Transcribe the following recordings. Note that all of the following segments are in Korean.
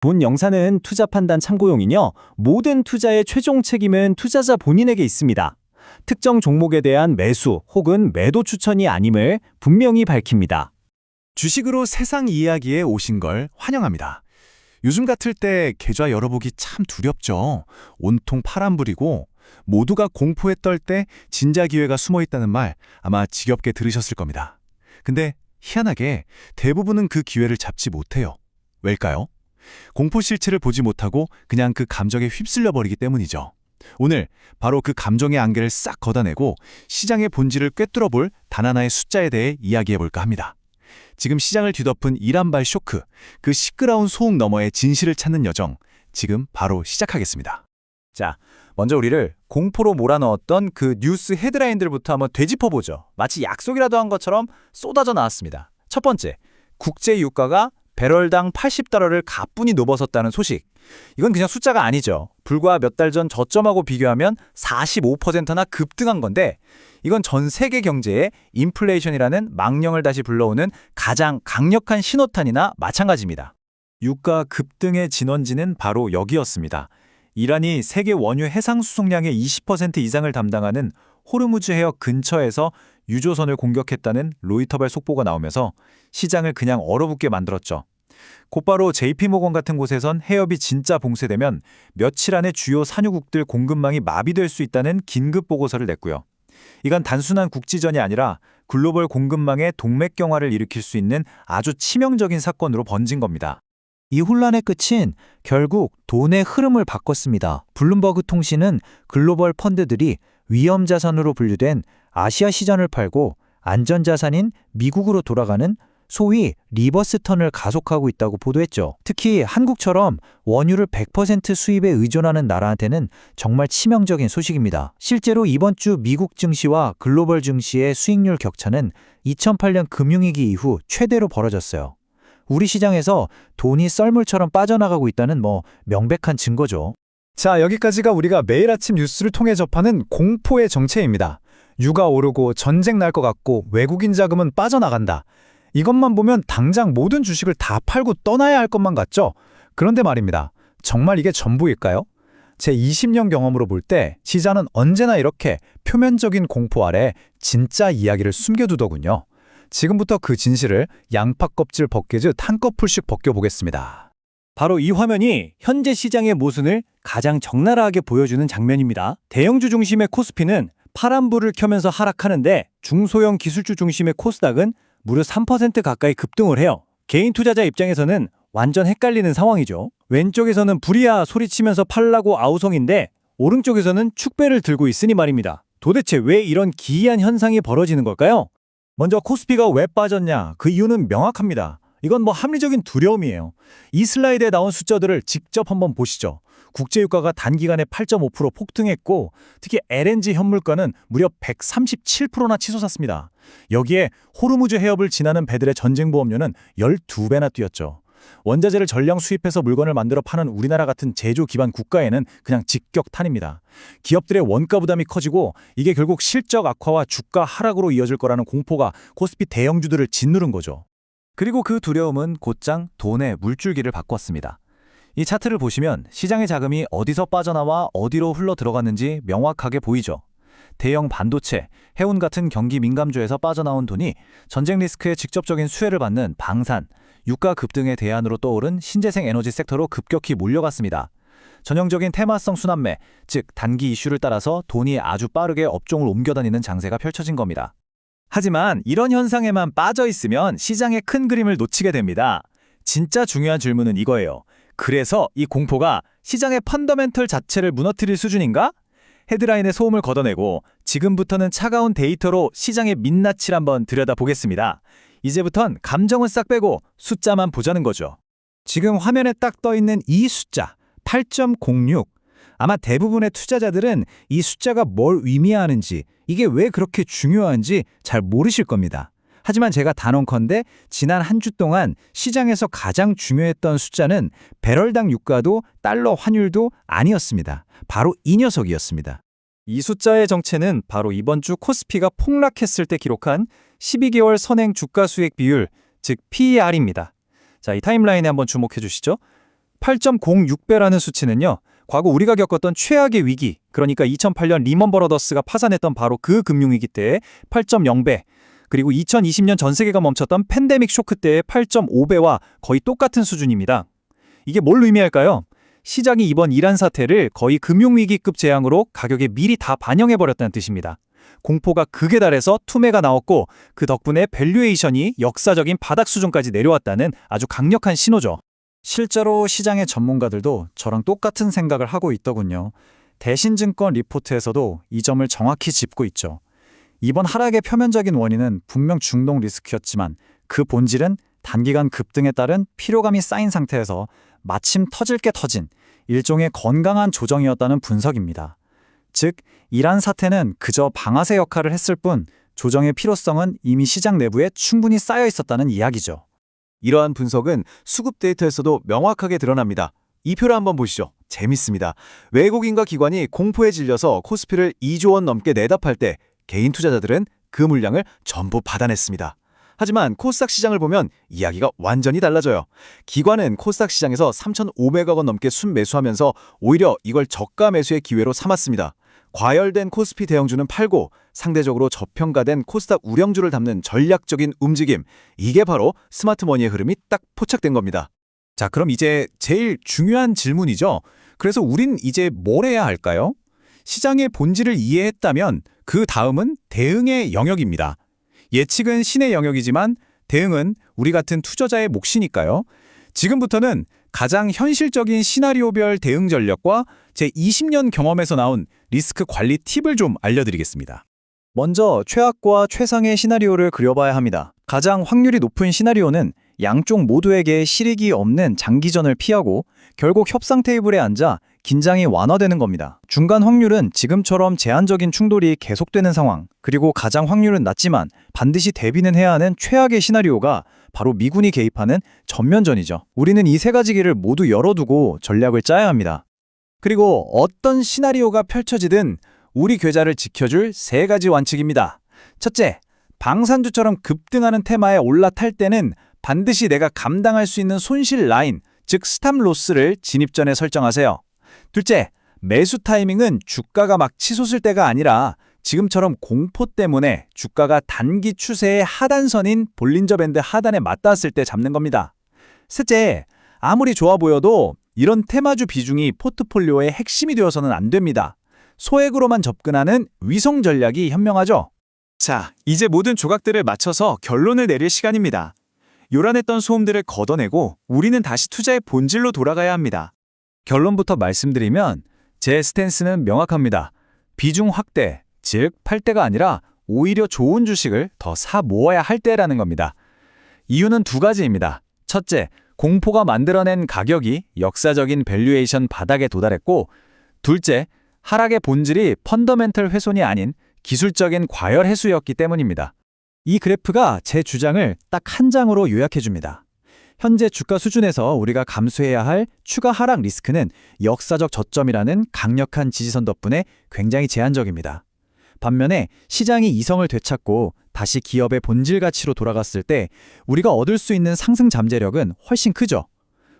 본 영상은 투자 판단 참고용이며 모든 투자의 최종 책임은 투자자 본인에게 있습니다. 특정 종목에 대한 매수 혹은 매도 추천이 아님을 분명히 밝힙니다. 주식으로 세상 이야기에 오신 걸 환영합니다. 요즘 같을 때 계좌 열어보기 참 두렵죠. 온통 파란불이고 모두가 공포에 떨 때 진짜 기회가 숨어 있다는 말 아마 지겹게 들으셨을 겁니다. 근데 희한하게 대부분은 그 기회를 잡지 못해요. 왜일까요? 공포 실체를 보지 못하고 그냥 그 감정에 휩쓸려 버리기 때문이죠. 오늘 바로 그 감정의 안개를 싹 걷어내고 시장의 본질을 꿰뚫어 볼 단 하나의 숫자에 대해 이야기해 볼까 합니다. 지금 시장을 뒤덮은 이란발 쇼크, 그 시끄러운 소음 너머의 진실을 찾는 여정, 지금 바로 시작하겠습니다. 자, 먼저 우리를 공포로 몰아넣었던 그 뉴스 헤드라인들부터 한번 되짚어보죠. 마치 약속이라도 한 것처럼 쏟아져 나왔습니다. 첫 번째, 국제 유가가 배럴당 80달러를 가뿐히 넘어섰다는 소식. 이건 그냥 숫자가 아니죠. 불과 몇 달 전 저점하고 비교하면 45%나 급등한 건데 이건 전 세계 경제에 인플레이션이라는 망령을 다시 불러오는 가장 강력한 신호탄이나 마찬가지입니다. 유가 급등의 진원지는 바로 여기였습니다. 이란이 세계 원유 해상 수송량의 20% 이상을 담당하는 호르무즈 해역 근처에서 유조선을 공격했다는 로이터발 속보가 나오면서 시장을 그냥 얼어붙게 만들었죠. 곧바로 JP모건 같은 곳에선 해협이 진짜 봉쇄되면 며칠 안에 주요 산유국들 공급망이 마비될 수 있다는 긴급 보고서를 냈고요. 이건 단순한 국지전이 아니라 글로벌 공급망의 동맥경화를 일으킬 수 있는 아주 치명적인 사건으로 번진 겁니다. 이 혼란의 끝은 결국 돈의 흐름을 바꿨습니다. 블룸버그 통신은 글로벌 펀드들이 위험자산으로 분류된 아시아 시장을 팔고 안전자산인 미국으로 돌아가는 소위 리버스 턴을 가속하고 있다고 보도했죠. 특히 한국처럼 원유를 100% 수입에 의존하는 나라한테는 정말 치명적인 소식입니다. 실제로 이번 주 미국 증시와 글로벌 증시의 수익률 격차는 2008년 금융위기 이후 최대로 벌어졌어요. 우리 시장에서 돈이 썰물처럼 빠져나가고 있다는 명백한 증거죠. 자, 여기까지가 우리가 매일 아침 뉴스를 통해 접하는 공포의 정체입니다. 유가 오르고 전쟁 날 것 같고 외국인 자금은 빠져나간다. 이것만 보면 당장 모든 주식을 다 팔고 떠나야 할 것만 같죠? 그런데 말입니다. 정말 이게 전부일까요? 제 20년 경험으로 볼 때 시장은 언제나 이렇게 표면적인 공포 아래 진짜 이야기를 숨겨두더군요. 지금부터 그 진실을 양파 껍질 벗기듯 한꺼풀씩 벗겨보겠습니다. 바로 이 화면이 현재 시장의 모순을 가장 적나라하게 보여주는 장면입니다. 대형주 중심의 코스피는 파란불을 켜면서 하락하는데 중소형 기술주 중심의 코스닥은 무려 3% 가까이 급등을 해요. 개인 투자자 입장에서는 완전 헷갈리는 상황이죠. 왼쪽에서는 불이야 소리치면서 팔라고 아우성인데 오른쪽에서는 축배를 들고 있으니 말입니다. 도대체 왜 이런 기이한 현상이 벌어지는 걸까요? 먼저 코스피가 왜 빠졌냐? 그 이유는 명확합니다. 이건 합리적인 두려움이에요. 이 슬라이드에 나온 숫자들을 직접 한번 보시죠. 국제유가가 단기간에 8.5% 폭등했고 특히 LNG 현물가는 무려 137%나 치솟았습니다. 여기에 호르무즈 해협을 지나는 배들의 전쟁보험료는 12배나 뛰었죠. 원자재를 전량 수입해서 물건을 만들어 파는 우리나라 같은 제조 기반 국가에는 그냥 직격탄입니다. 기업들의 원가 부담이 커지고 이게 결국 실적 악화와 주가 하락으로 이어질 거라는 공포가 코스피 대형주들을 짓누른 거죠. 그리고 그 두려움은 곧장 돈의 물줄기를 바꿨습니다. 이 차트를 보시면 시장의 자금이 어디서 빠져나와 어디로 흘러 들어갔는지 명확하게 보이죠. 대형 반도체, 해운 같은 경기 민감주에서 빠져나온 돈이 전쟁 리스크의 직접적인 수혜를 받는 방산, 유가 급등의 대안으로 떠오른 신재생 에너지 섹터로 급격히 몰려갔습니다. 전형적인 테마성 순환매, 즉 단기 이슈를 따라서 돈이 아주 빠르게 업종을 옮겨다니는 장세가 펼쳐진 겁니다. 하지만 이런 현상에만 빠져 있으면 시장의 큰 그림을 놓치게 됩니다. 진짜 중요한 질문은 이거예요. 그래서 이 공포가 시장의 펀더멘털 자체를 무너뜨릴 수준인가? 헤드라인의 소음을 걷어내고 지금부터는 차가운 데이터로 시장의 민낯을 한번 들여다보겠습니다. 이제부턴 감정은 싹 빼고 숫자만 보자는 거죠. 지금 화면에 딱 떠있는 이 숫자 8.06. 아마 대부분의 투자자들은 이 숫자가 뭘 의미하는지, 이게 왜 그렇게 중요한지 잘 모르실 겁니다. 하지만 제가 단언컨대 지난 한 주 동안 시장에서 가장 중요했던 숫자는 배럴당 유가도 달러 환율도 아니었습니다. 바로 이 녀석이었습니다. 이 숫자의 정체는 바로 이번 주 코스피가 폭락했을 때 기록한 12개월 선행 주가 수익 비율, 즉 PER입니다. 자, 이 타임라인에 한번 주목해 주시죠. 8.06배라는 수치는요. 과거 우리가 겪었던 최악의 위기, 그러니까 2008년 리먼 브러더스가 파산했던 바로 그 금융위기 때의 8.0배, 그리고 2020년 전 세계가 멈췄던 팬데믹 쇼크 때의 8.5배와 거의 똑같은 수준입니다. 이게 뭘 의미할까요? 시장이 이번 이란 사태를 거의 금융위기급 재앙으로 가격에 미리 다 반영해버렸다는 뜻입니다. 공포가 극에 달해서 투매가 나왔고 그 덕분에 밸류에이션이 역사적인 바닥 수준까지 내려왔다는 아주 강력한 신호죠. 실제로 시장의 전문가들도 저랑 똑같은 생각을 하고 있더군요. 대신증권 리포트에서도 이 점을 정확히 짚고 있죠. 이번 하락의 표면적인 원인은 분명 중동 리스크였지만 그 본질은 단기간 급등에 따른 피로감이 쌓인 상태에서 마침 터질 게 터진 일종의 건강한 조정이었다는 분석입니다. 즉, 이란 사태는 그저 방아쇠 역할을 했을 뿐 조정의 필요성은 이미 시장 내부에 충분히 쌓여 있었다는 이야기죠. 이러한 분석은 수급 데이터에서도 명확하게 드러납니다. 이 표를 한번 보시죠. 재밌습니다. 외국인과 기관이 공포에 질려서 코스피를 2조 원 넘게 내다 팔 때 개인 투자자들은 그 물량을 전부 받아냈습니다. 하지만 코스닥 시장을 보면 이야기가 완전히 달라져요. 기관은 코스닥 시장에서 3,500억 원 넘게 순매수하면서 오히려 이걸 저가 매수의 기회로 삼았습니다. 과열된 코스피 대형주는 팔고 상대적으로 저평가된 코스닥 우량주를 담는 전략적인 움직임, 이게 바로 스마트머니의 흐름이 딱 포착된 겁니다. 자, 그럼 이제 제일 중요한 질문이죠. 그래서 우린 이제 뭘 해야 할까요? 시장의 본질을 이해했다면 그 다음은 대응의 영역입니다. 예측은 신의 영역이지만 대응은 우리 같은 투자자의 몫이니까요. 지금부터는 가장 현실적인 시나리오별 대응 전략과 제 20년 경험에서 나온 리스크 관리 팁을 좀 알려드리겠습니다. 먼저 최악과 최상의 시나리오를 그려봐야 합니다. 가장 확률이 높은 시나리오는 양쪽 모두에게 실익이 없는 장기전을 피하고 결국 협상 테이블에 앉아 긴장이 완화되는 겁니다. 중간 확률은 지금처럼 제한적인 충돌이 계속되는 상황, 그리고 가장 확률은 낮지만 반드시 대비는 해야 하는 최악의 시나리오가 바로 미군이 개입하는 전면전이죠. 우리는 이 세 가지 길을 모두 열어두고 전략을 짜야 합니다. 그리고 어떤 시나리오가 펼쳐지든 우리 계좌를 지켜줄 세 가지 원칙입니다. 첫째, 방산주처럼 급등하는 테마에 올라탈 때는 반드시 내가 감당할 수 있는 손실 라인, 즉 스탑 로스를 진입 전에 설정하세요. 둘째, 매수 타이밍은 주가가 막 치솟을 때가 아니라 지금처럼 공포 때문에 주가가 단기 추세의 하단선인 볼린저 밴드 하단에 맞닿았을 때 잡는 겁니다. 셋째, 아무리 좋아 보여도 이런 테마주 비중이 포트폴리오의 핵심이 되어서는 안 됩니다. 소액으로만 접근하는 위성 전략이 현명하죠. 자, 이제 모든 조각들을 맞춰서 결론을 내릴 시간입니다. 요란했던 소음들을 걷어내고 우리는 다시 투자의 본질로 돌아가야 합니다. 결론부터 말씀드리면 제 스탠스는 명확합니다. 비중 확대, 즉 팔 때가 아니라 오히려 좋은 주식을 더 사 모아야 할 때라는 겁니다. 이유는 두 가지입니다. 첫째, 공포가 만들어낸 가격이 역사적인 밸류에이션 바닥에 도달했고, 둘째, 하락의 본질이 펀더멘털 훼손이 아닌 기술적인 과열 해소였기 때문입니다. 이 그래프가 제 주장을 딱 한 장으로 요약해줍니다. 현재 주가 수준에서 우리가 감수해야 할 추가 하락 리스크는 역사적 저점이라는 강력한 지지선 덕분에 굉장히 제한적입니다. 반면에 시장이 이성을 되찾고 다시 기업의 본질 가치로 돌아갔을 때 우리가 얻을 수 있는 상승 잠재력은 훨씬 크죠.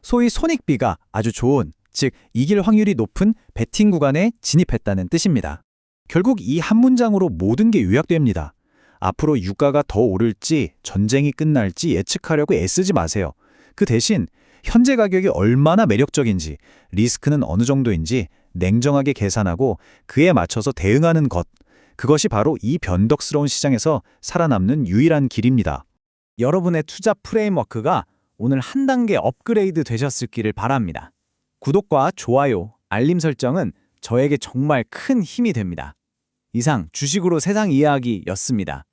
소위 손익비가 아주 좋은, 즉 이길 확률이 높은 베팅 구간에 진입했다는 뜻입니다. 결국 이 한 문장으로 모든 게 요약됩니다. 앞으로 유가가 더 오를지 전쟁이 끝날지 예측하려고 애쓰지 마세요. 그 대신 현재 가격이 얼마나 매력적인지, 리스크는 어느 정도인지 냉정하게 계산하고 그에 맞춰서 대응하는 것, 그것이 바로 이 변덕스러운 시장에서 살아남는 유일한 길입니다. 여러분의 투자 프레임워크가 오늘 한 단계 업그레이드 되셨을기를 바랍니다. 구독과 좋아요, 알림 설정은 저에게 정말 큰 힘이 됩니다. 이상 주식으로 세상 이야기였습니다.